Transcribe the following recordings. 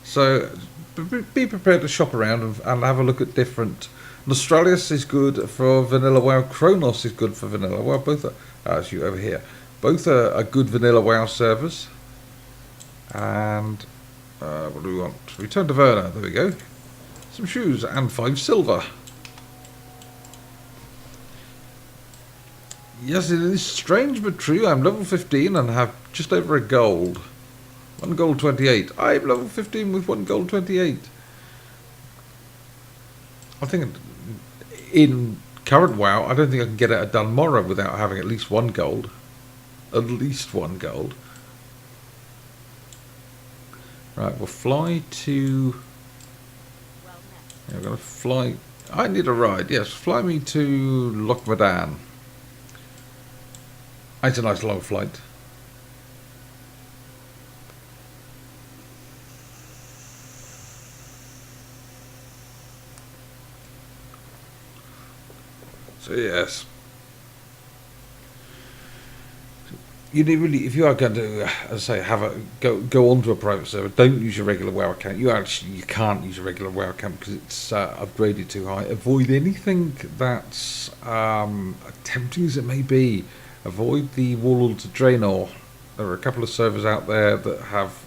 So be prepared to shop around and have a look at different. Nostralis is good for vanilla WoW. Kronos is good for vanilla WoW. Both are, as you over here, both are good vanilla WoW servers. And what do we want? Return to Verna. There we go. Some shoes and 5 silver. Yes, it is strange but true. I'm level 15 and have just over a gold. 1 gold 28. I'm level 15 with 1 gold 28. I think in current WoW, I don't think I can get out of Dunmorrow without having at least 1 gold. At least 1 gold. Right, we'll fly to... Yeah, we're going to fly... I need a ride, yes. Fly me to Lochmadan. It's a nice long flight. So yes, you need really, if you are going to, as I say, have a go onto a private server, don't use your regular WoW account. You can't use your regular WoW account because it's upgraded too high. Avoid anything that's tempting as it may be. Avoid the Warlords of Draenor. There are a couple of servers out there that have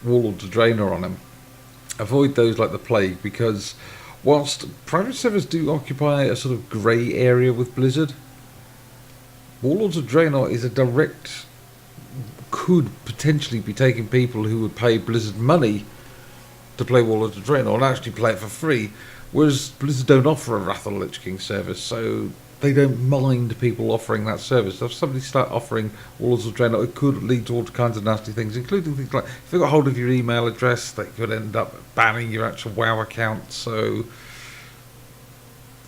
Warlords of Draenor on them. Avoid those like the plague, because whilst private servers do occupy a sort of grey area with Blizzard, Warlords of Draenor is a direct, could potentially be taking people who would pay Blizzard money to play Warlords of Draenor and actually play it for free, whereas Blizzard don't offer a Wrath of the Lich King service, so they don't mind people offering that service. So if somebody start offering Warlords of Draenor, it could lead to all kinds of nasty things, including things like, if they got hold of your email address, they could end up banning your actual WoW account. So,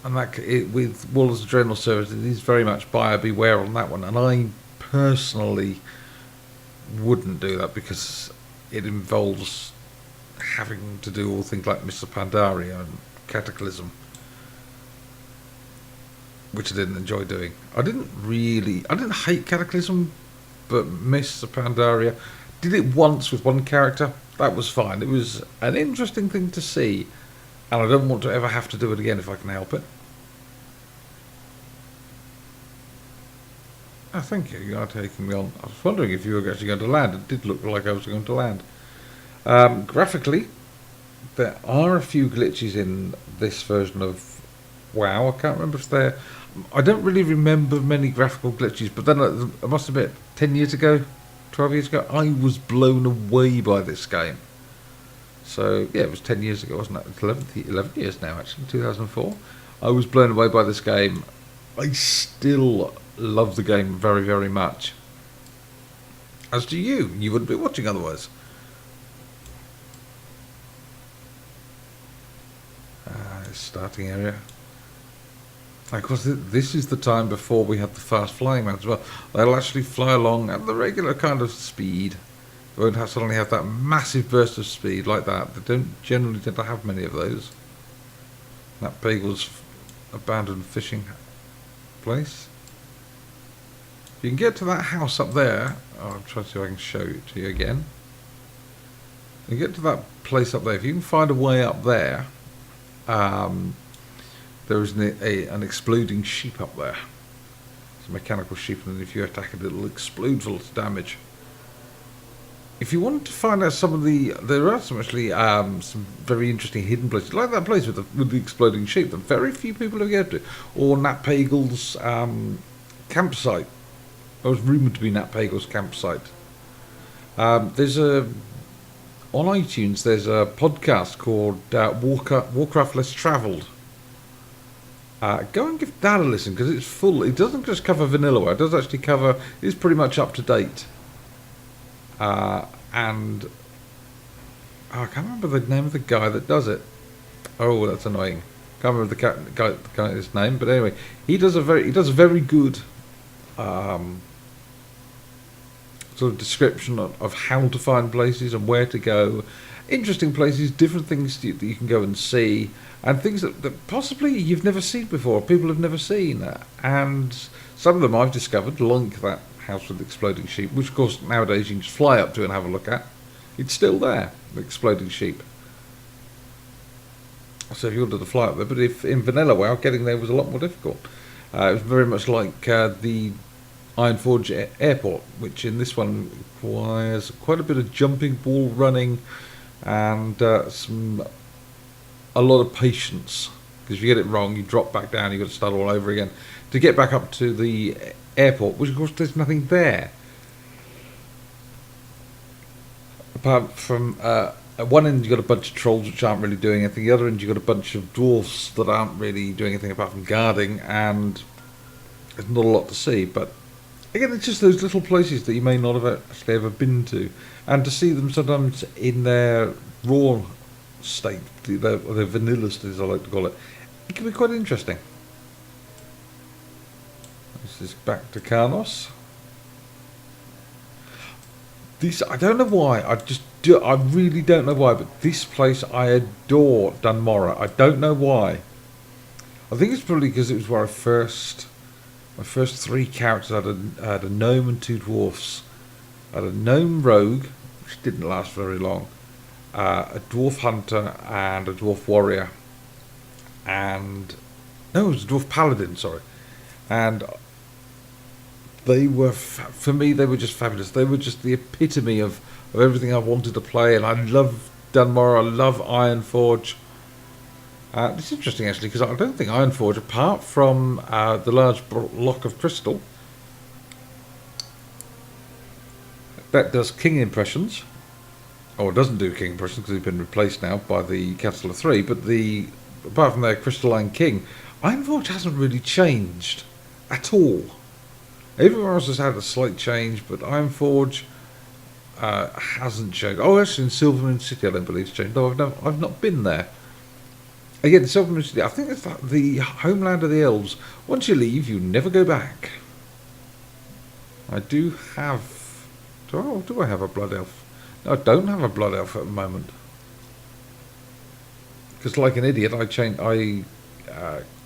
and that with Warlords of Draenor service, it is very much buyer beware on that one. And I personally wouldn't do that because it involves having to do all things like Mr. Pandaria and Cataclysm, which I didn't enjoy doing. I didn't hate Cataclysm, but Mr. Pandaria, did it once with one character. That was fine. It was an interesting thing to see, and I don't want to ever have to do it again if I can help it. Oh, thank you. You are taking me on. I was wondering if you were actually going to land. It did look like I was going to land. Graphically, there are a few glitches in this version of WoW. I can't remember if they're... I don't really remember many graphical glitches, but then I must admit, 10 years ago, 12 years ago, I was blown away by this game. So, yeah, it was 10 years ago, wasn't it? It's 11 years now, actually, 2004. I was blown away by this game. I still love the game very, very much. As do you. You wouldn't be watching otherwise. Starting area. Of course, this is the time before we had the fast flying ones as well. They'll actually fly along at the regular kind of speed. They won't suddenly have that massive burst of speed like that. They don't generally tend to have many of those. That Bagel's abandoned fishing place. You can get to that house up there. I'll try to see if I can show it to you again. You get to that place up there. If you can find a way up there, there is an exploding sheep up there. It's a mechanical sheep, and if you attack it, it'll explode for lots of damage. If you want to find out some of there are some actually some very interesting hidden places, like that place with the exploding sheep that very few people have get to, or Nat Pagel's campsite. It was rumoured to be Nat Pagel's campsite. There's on iTunes, there's a podcast called Warcraft Less Travelled. Go and give that a listen, because it's full. It doesn't just cover vanilla WoW, it does actually cover, it's pretty much up to date. And I can't remember the name of the guy that does it. Oh, that's annoying. Can't remember the guy's name, but anyway, he does a very good sort of description of how to find places and where to go, interesting places, different things that you can go and see, and things that possibly you've never seen before, people have never seen. And some of them I've discovered, like that house with exploding sheep, which of course nowadays you can just fly up to and have a look at. It's still there, the exploding sheep. So if you wanted to fly up there, but if in vanilla WoW, getting there was a lot more difficult. It was very much like the Ironforge Airport, which in this one requires quite a bit of jumping, wall running, and a lot of patience. Because if you get it wrong, you drop back down, you've got to start all over again. To get back up to the airport, which of course there's nothing there. Apart from at one end you've got a bunch of trolls which aren't really doing anything, the other end you've got a bunch of dwarfs that aren't really doing anything apart from guarding, and there's not a lot to see. But again, it's just those little places that you may not have actually ever been to, and to see them sometimes in their raw state, their vanilla state as I like to call it, it can be quite interesting. This is back to Karnos. This, I don't know why, I really don't know why, but this place, I adore Dunmorrow. I don't know why. I think it's probably because it was where my first three characters had a gnome and two dwarfs. I had a gnome rogue, which didn't last very long, a dwarf hunter and a dwarf warrior, and no, it was a dwarf paladin, sorry, and they were, for me, they were just fabulous. They were just the epitome of everything I wanted to play, and I love Dunmorrow, I love Ironforge. It's interesting actually, because I don't think Ironforge, apart from the large block of crystal that does king impressions, or doesn't do king impressions because he's been replaced now by the Council of Three, but apart from their crystalline king, Ironforge hasn't really changed at all. Everywhere else has had a slight change, but Ironforge hasn't changed. Oh, actually, in Silvermoon City, I don't believe it's changed. No, I've not been there. Again, Silvermoon City, I think it's the homeland of the elves. Once you leave, you never go back. I do have... Do I have a blood elf? No, I don't have a blood elf at the moment. Because like an idiot, I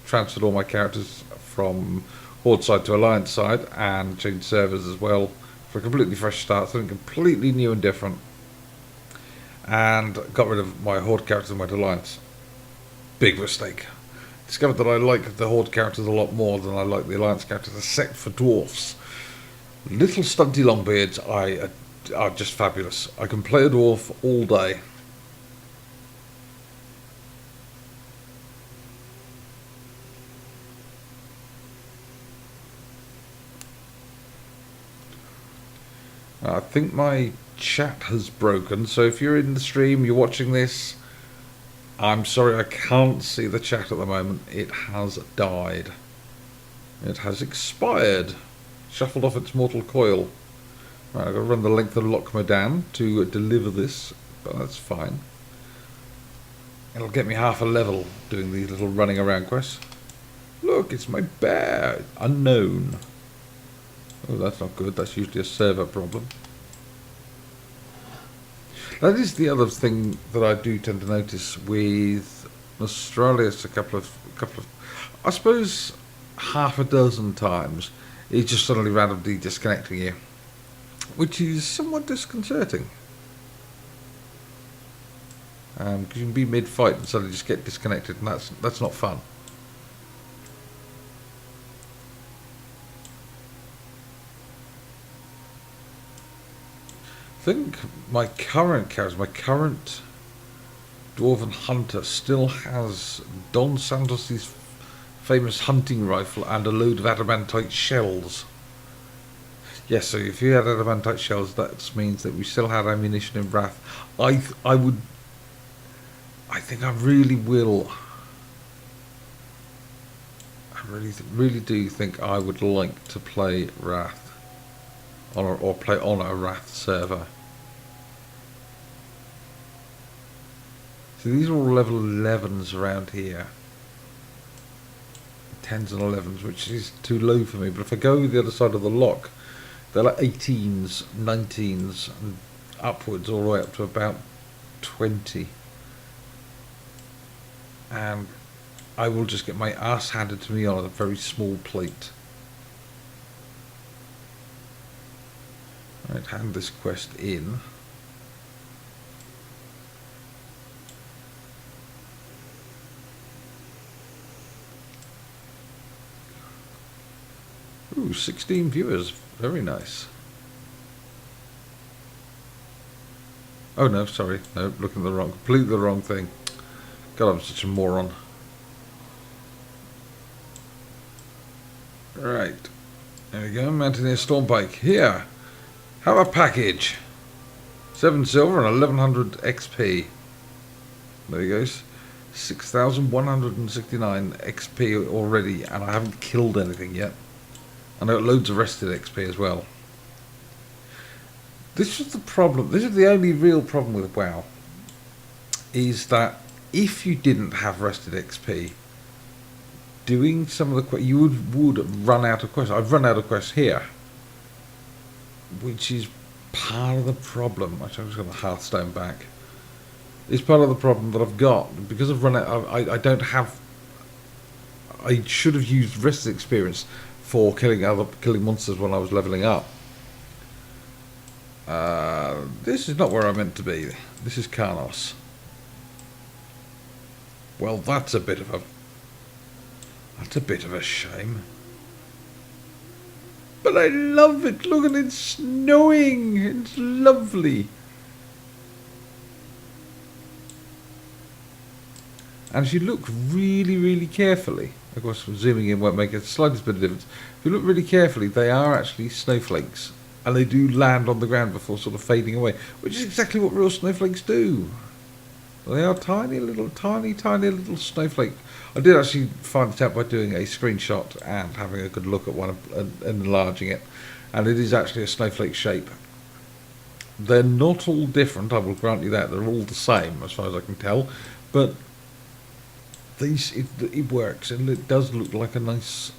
transferred all my characters from Horde side to Alliance side and changed servers as well for a completely fresh start, something completely new and different, and got rid of my Horde characters and went to Alliance. Big mistake. Discovered that I like the Horde characters a lot more than I like the Alliance characters, except for dwarfs. Little stunty longbeards are just fabulous. I can play a dwarf all day. I think my chat has broken, so if you're in the stream, you're watching this, I'm sorry I can't see the chat at the moment. It has died. It has expired. Shuffled off its mortal coil. Right, I've got to run the length of Lochmadan to deliver this, but that's fine. It'll get me half a level doing these little running around quests. Look, it's my bear. Unknown. Oh, that's not good. That's usually a server problem. That is the other thing that I do tend to notice with Australis. A couple of, I suppose, half a dozen times, it's just suddenly randomly disconnecting you, which is somewhat disconcerting. Because you can be mid-fight and suddenly just get disconnected, and that's not fun. I think my current character, my current Dwarf Hunter, still has Don Santos's famous hunting rifle and a load of adamantite shells. Yes, so if you had adamantite shells, that means that we still had ammunition in Wrath. I think I really will. I really do think I would like to play Wrath. Or play on a Wrath server. So these are all level 11s around here. 10s and 11s, which is too low for me. But if I go the other side of the lock, they're like 18s, 19s, and upwards, all the way up to about 20. And I will just get my ass handed to me on a very small plate. Right, hand this quest in. Ooh, 16 viewers. Very nice. Oh no, sorry. No, looking at the wrong, completely the wrong thing. God, I'm such a moron. Right. There we go. Mountaineer Stormbike. Here. Have a package. 7 silver and 1100 XP. There he goes. 6,169 XP already, and I haven't killed anything yet. And I got loads of rested XP as well. This is the problem. This is the only real problem with WoW. Is that if you didn't have rested XP, doing some of the quests, you would run out of quests. I've run out of quests here, which is part of the problem. Actually, I'm just going to Hearthstone back. It's part of the problem that I've got because I've run out. I don't have. I should have used rested experience for killing monsters when I was leveling up. This is not where I'm meant to be. This is Karnos. Well, that's a bit of a shame. But I love it. Look at it snowing. It's lovely. And if you look really, really carefully, of course, zooming in won't make the slightest bit of difference. If you look really carefully, they are actually snowflakes, and they do land on the ground before sort of fading away, which is exactly what real snowflakes do. They are tiny little snowflake. I did actually find it out by doing a screenshot and having a good look at one and enlarging it, and it is actually a snowflake shape. They're not all different, I will grant you that. They're all the same as far as I can tell, but it works, and it does look like a nice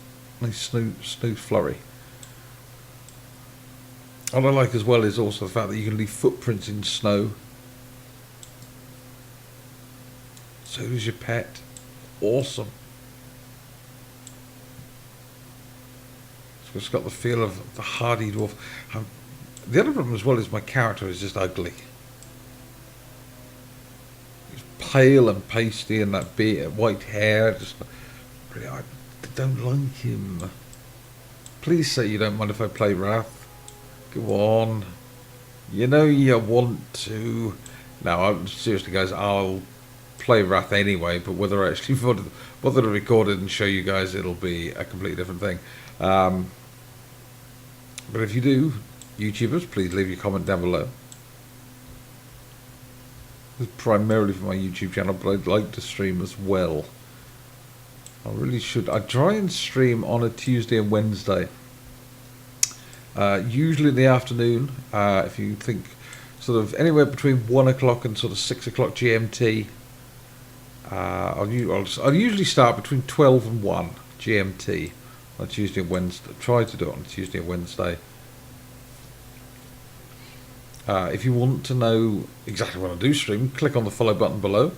snow flurry. What I like as well is also the fact that you can leave footprints in snow. So does your pet. Awesome. So it's got the feel of the hardy dwarf. The other problem as well is my character is just ugly. He's pale and pasty, and that beard, white hair. Just, I don't like him. Please say you don't mind if I play Wrath. Go on. You know you want to. No, seriously, guys, I'll play Wrath anyway, but whether I actually bother to record it and show you guys, it'll be a completely different thing. But if you do, YouTubers, please leave your comment down below. This is primarily for my YouTube channel, but I'd like to stream as well. I really should. I try and stream on a Tuesday and Wednesday. Usually in the afternoon, if you think sort of anywhere between 1 o'clock and sort of 6 o'clock GMT. I'll usually start between 12 and 1 GMT on Tuesday and Wednesday. Try to do it on Tuesday and Wednesday. If you want to know exactly when I do stream, click on the follow button below.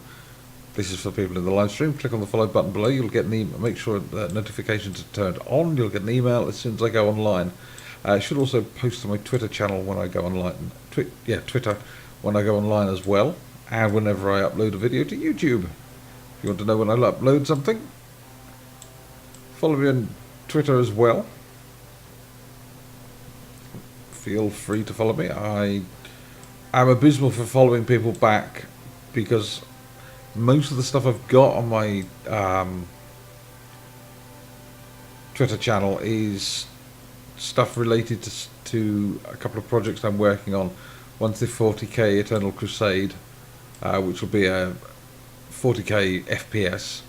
This is for people in the live stream. Click on the follow button below. You'll get an email. Make sure that notifications are turned on. You'll get an email as soon as I go online. I should also post to my Twitter channel when I go online. Twitter when I go online as well, and whenever I upload a video to YouTube. If you want to know when I upload something, follow me on Twitter as well. Feel free to follow me. I am abysmal for following people back because most of the stuff I've got on my Twitter channel is stuff related to a couple of projects I'm working on. One's the 40k Eternal Crusade, which will be a 40k FPS,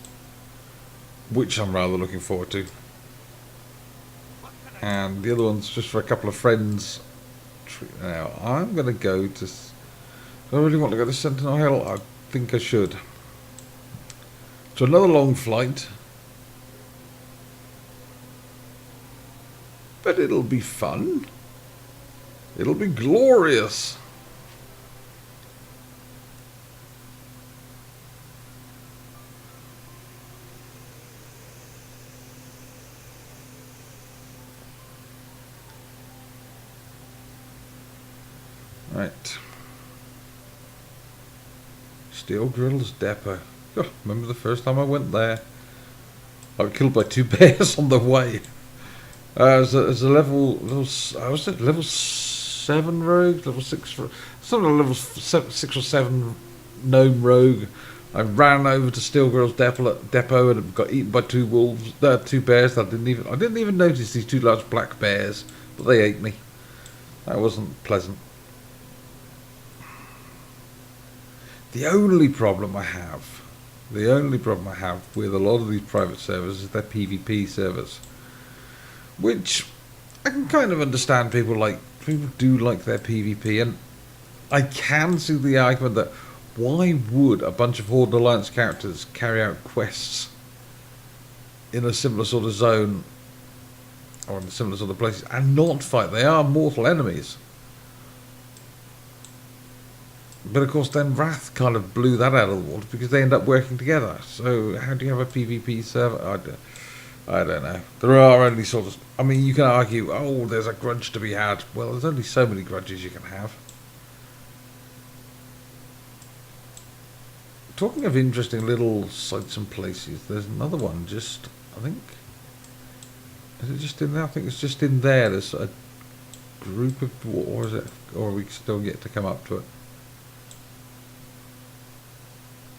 which I'm rather looking forward to. And the other one's just for a couple of friends. Now, I'm going to go to... Do I really want to go to Sentinel Hill? I think I should. So another long flight. But it'll be fun. It'll be glorious. Right. Steel Grills Depot. Oh, remember the first time I went there? I got killed by 2 bears on the way. As a I was at level 7 rogue, level 6, some of the level 6 or 7 gnome rogue. I ran over to Steelgirl's depot and got eaten by two wolves, two bears. I didn't even notice these two large black bears, but they ate me. That wasn't pleasant. The only problem I have with a lot of these private servers is their PvP servers, which I can kind of understand. People do like their PvP, and I can see the argument that why would a bunch of Horde Alliance characters carry out quests in a similar sort of zone or in similar sort of places and not fight? They are mortal enemies. But of course then Wrath kind of blew that out of the water because they end up working together. So how do you have a PvP server? I don't know. There are only sort of... I mean, you can argue, oh, there's a grudge to be had. Well, there's only so many grudges you can have. Talking of interesting little sites and places, there's another one just, I think... Is it just in there? I think it's just in there. There's a group of... Or is it... Or are we still yet to come up to it?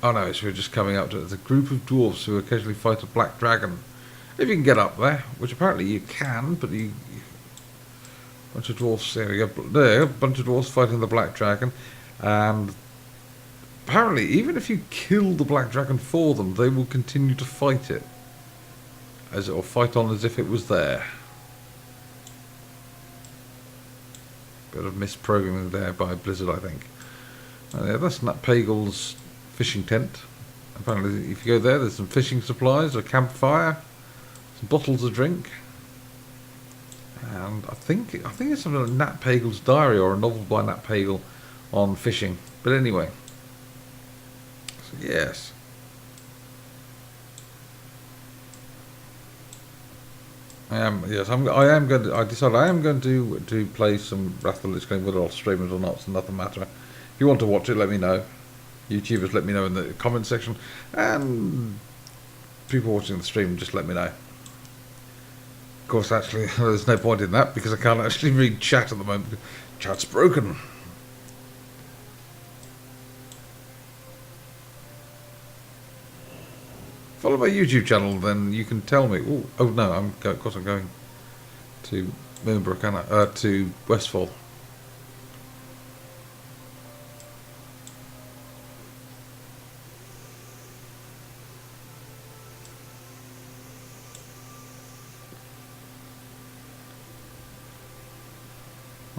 Oh no, we're just coming up to it. There's a group of dwarfs who occasionally fight a black dragon. If you can get up there, which apparently you can, but a bunch of dwarfs, there we go, there, a bunch of dwarfs fighting the black dragon, and apparently even if you kill the black dragon for them, they will continue to fight it, or fight on as if it was there. Bit of misprogramming there by Blizzard, I think. Yeah, that's Nat Pagel's fishing tent. Apparently if you go there, there's some fishing supplies, a campfire, some bottles of drink, and I think it's something like Nat Pagel's diary or a novel by Nat Pagel on fishing. But anyway, so yes, I am going to play some Wrath of the Lich King, whether I'll stream it or not. It's another matter. If you want to watch it, let me know. YouTubers, let me know in the comment section, and people watching the stream, just let me know. Of course, actually, there's no point in that because I can't actually read chat at the moment. Chat's broken. Follow my YouTube channel, then you can tell me. Ooh, oh no, of course I'm going to Moonbrook, to Westfall.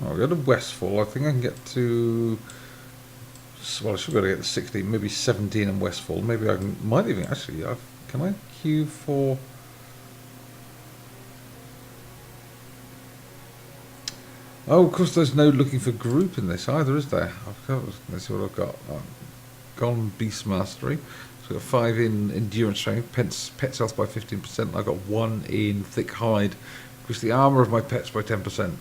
I'll go to Westfall. I think I can get to... Well, I should be able to get to 16, maybe 17 in Westfall. Maybe I might even... Actually, can I queue for... Oh, of course there's no looking for group in this either, is there? Let's see what I've got. Gone Beast Mastery. So I've got 5 in Endurance Strength, pet health by 15%. I've got 1 in Thick Hide. Increase the armour of my pets by 10%.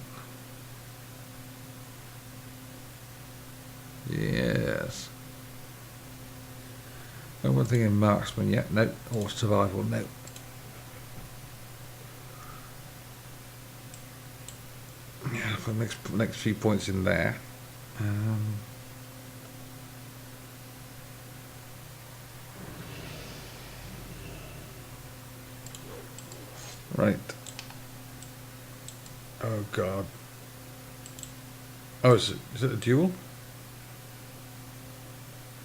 Yes. No one thing in marksman yet, no. Or survival, no. Yeah, for the next few points in there. Right. Oh god. Oh, is it a duel?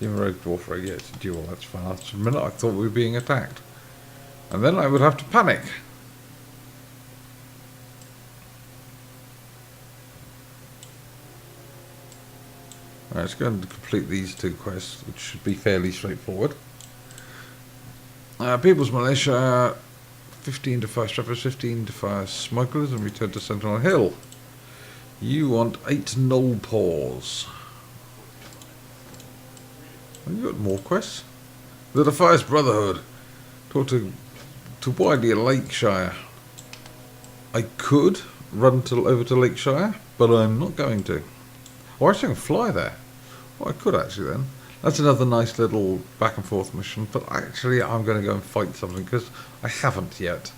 Even Rogue Dwarf Rogue, yeah, it's a duel, that's fast. For a minute I thought we were being attacked. And then I would have to panic. Right, let's go and complete these 2 quests, which should be fairly straightforward. People's Militia, 15 to fire strappers, 15 to fire smugglers, and return to Sentinel Hill. You want 8 null paws. You got more quests? The Defias Brotherhood. Talk to Widely Lakeshire. I could run over to Lakeshire, but I'm not going to. Or actually I can fly there. Well, I could actually then. That's another nice little back and forth mission, but actually I'm going to go and fight something because I haven't yet.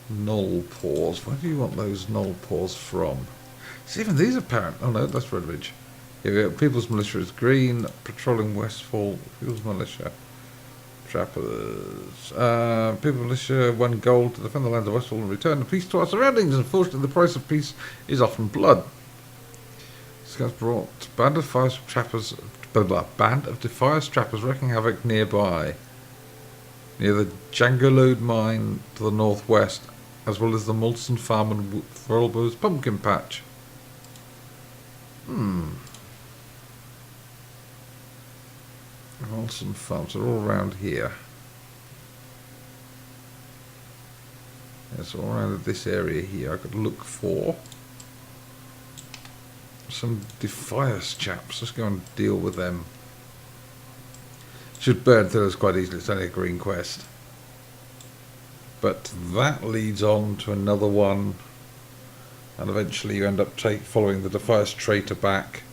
Null pores. Where do you want those null pores from? See, even these are apparent. Oh no, that's Red Ridge. Here we go. People's Militia is green. Patrolling Westfall. People's Militia. Trappers. People's Militia, 1 gold to defend the lands of Westfall and return the peace to our surroundings. Unfortunately, the price of peace is often blood. Scouts brought band of defiers trappers. Band of defiers trappers wreaking havoc nearby, near the Jangolode mine to the northwest, as well as the Molson Farm and Thurlbow's pumpkin patch. Molson Farms are all around here. Yes, all around this area here. I could look for some Defias chaps. Let's go and deal with them. Should burn through us quite easily. It's only a green quest. But that leads on to another one. And eventually you end up following the Defias traitor back.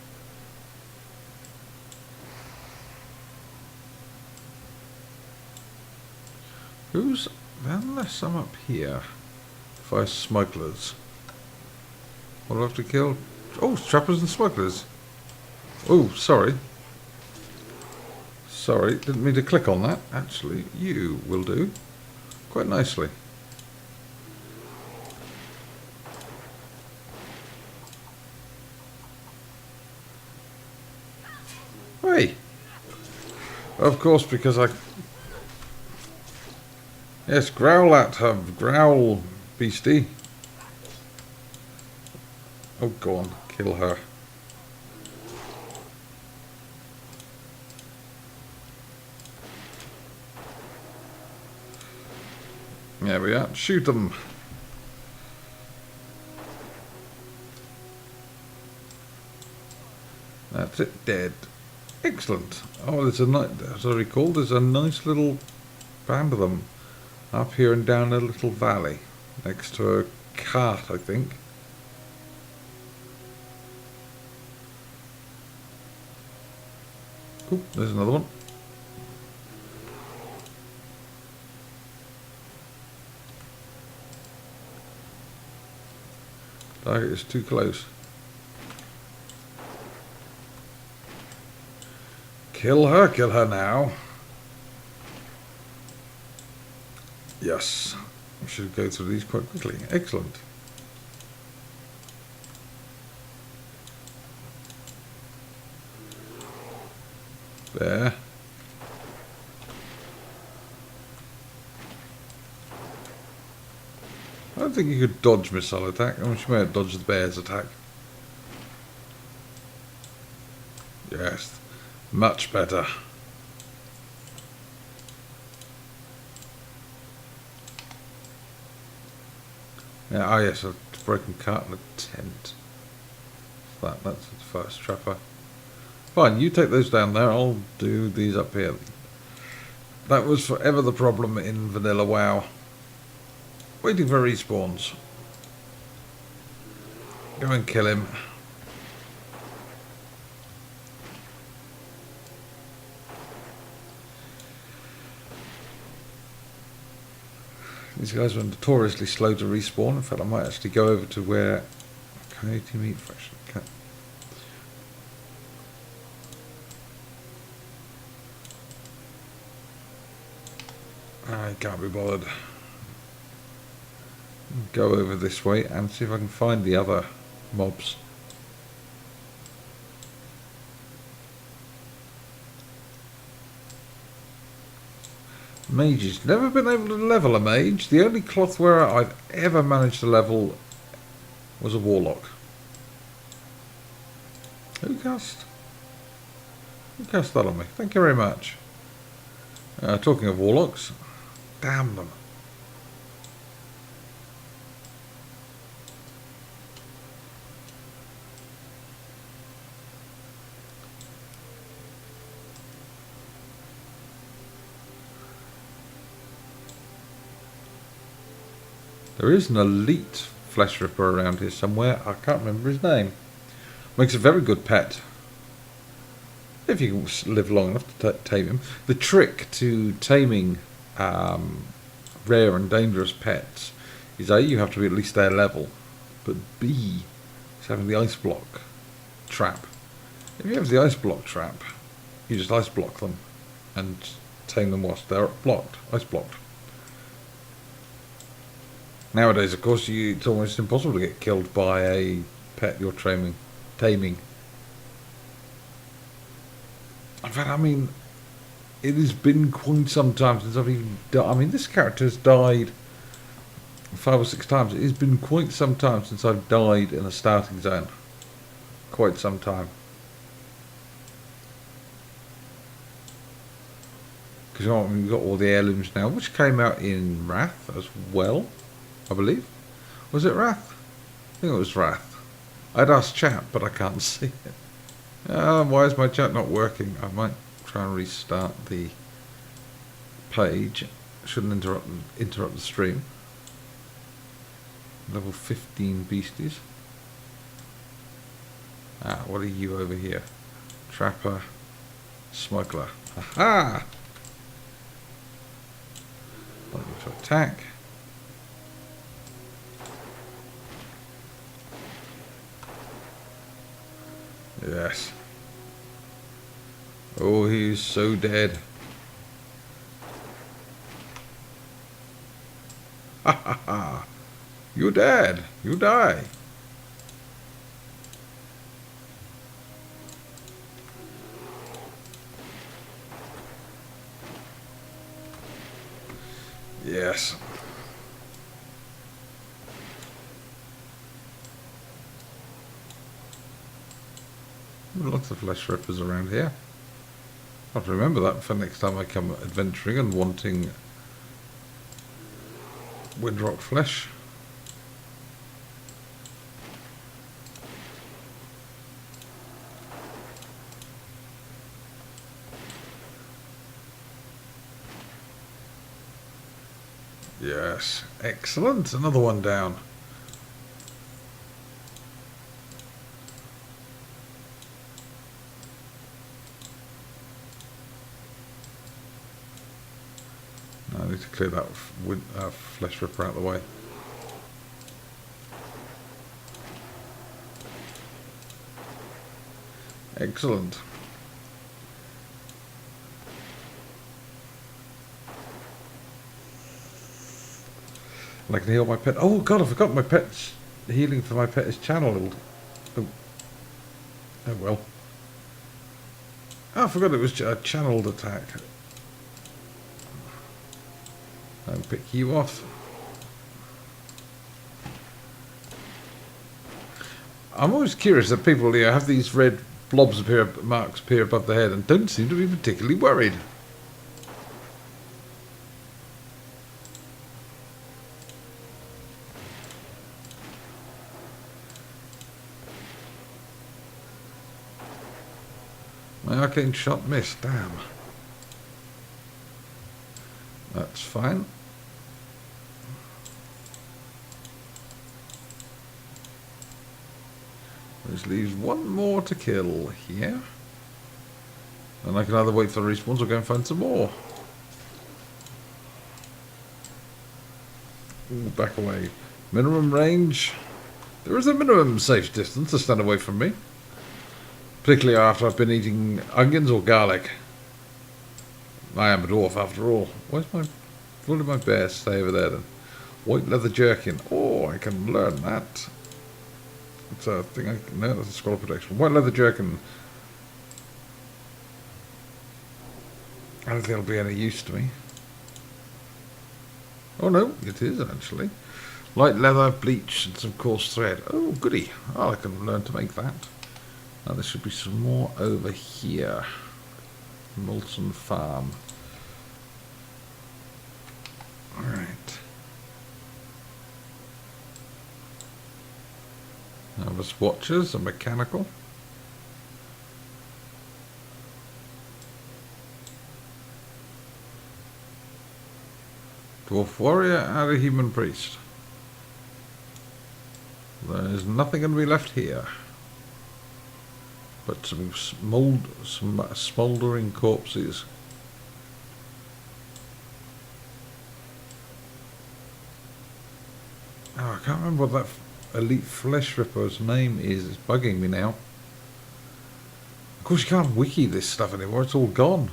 Who's... unless I'm up here. Defias smugglers. What do I have to kill? Oh, trappers and smugglers. Oh, sorry. Sorry, didn't mean to click on that. Actually, you will do. Quite nicely. Hey! Of course, because I... Yes, growl at her. Growl, beastie. Oh, go on. Kill her. There we are. Shoot them. That's it. Dead. Excellent. Oh, there's a nice, as I recall, there's a nice little band of them up here and down a little valley next to a cart, I think. Oh, there's another one. Target is too close. Kill her now. Yes, we should go through these quite quickly. Excellent. There. I don't think you could dodge missile attack. I mean, you may have dodged the bear's attack. Yes, much better. Yeah, oh yes, a broken cart and a tent. That's the first trapper. Fine, you take those down there, I'll do these up here. That was forever the problem in Vanilla WoW. Waiting for respawns. Go and kill him. These guys are notoriously slow to respawn. In fact, I might actually go over to where coyote meat fraction. I can't be bothered. Go over this way and see if I can find the other mobs. Mages. Never been able to level a mage. The only cloth wearer I've ever managed to level was a warlock. Who cast that on me? Thank you very much. Talking of warlocks, damn them. There is an elite flesh ripper around here somewhere. I can't remember his name. Makes a very good pet. If you can live long enough to tame him. The trick to taming rare and dangerous pets is A, you have to be at least their level, but B, is having the ice block trap. If you have the ice block trap, you just ice block them and tame them whilst they're blocked, ice blocked. Nowadays, of course, it's almost impossible to get killed by a pet you're taming. In fact, I mean, it has been quite some time since I've even I mean, this character has died 5 or 6 times. It has been quite some time since I've died in a starting zone. Quite some time. Because we've got all the heirlooms now, which came out in Wrath as well, I believe. Was it Wrath? I think it was Wrath. I'd asked chat, but I can't see it. Why is my chat not working? I might try and restart the page. Shouldn't interrupt the stream. Level 15 beasties. What are you over here? Trapper, smuggler. Aha! Looking to attack. Yes. Oh, he's so dead. Ha ha ha. You're dead. You die. Yes. Lots of flesh rippers around here. I have to remember that for next time I come adventuring and wanting windrock flesh. Yes, excellent. Another one down. I need to clear that flesh ripper out of the way. Excellent. And I can heal my pet. Oh god, I forgot my pet's healing for my pet is channeled. Oh well. Oh, I forgot it was a channeled attack. I'll pick you off. I'm always curious that people here have these red blobs marks appear above their head and don't seem to be particularly worried. My arcane shot missed, damn. That's fine. This leaves one more to kill here. And I can either wait for the respawns or go and find some more. Ooh, back away. Minimum range. There is a minimum safe distance to stand away from me. Particularly after I've been eating onions or garlic. I am a dwarf after all. Why did my bear stay over there then? White leather jerkin. Oh, I can learn that. It's a thing I can know. That's a scroll protection. White leather jerkin. I don't think it'll be any use to me. Oh no, it is actually. Light leather, bleach, and some coarse thread. Oh, goody. Oh, I can learn to make that. Now there should be some more over here. Molten Farm. Alright. Now there's watchers and mechanical. Dwarf warrior and a human priest. There's nothing going to be left here. But some smouldering corpses. Oh, I can't remember what that elite flesh ripper's name is. It's bugging me now. Of course, you can't wiki this stuff anymore. It's all gone.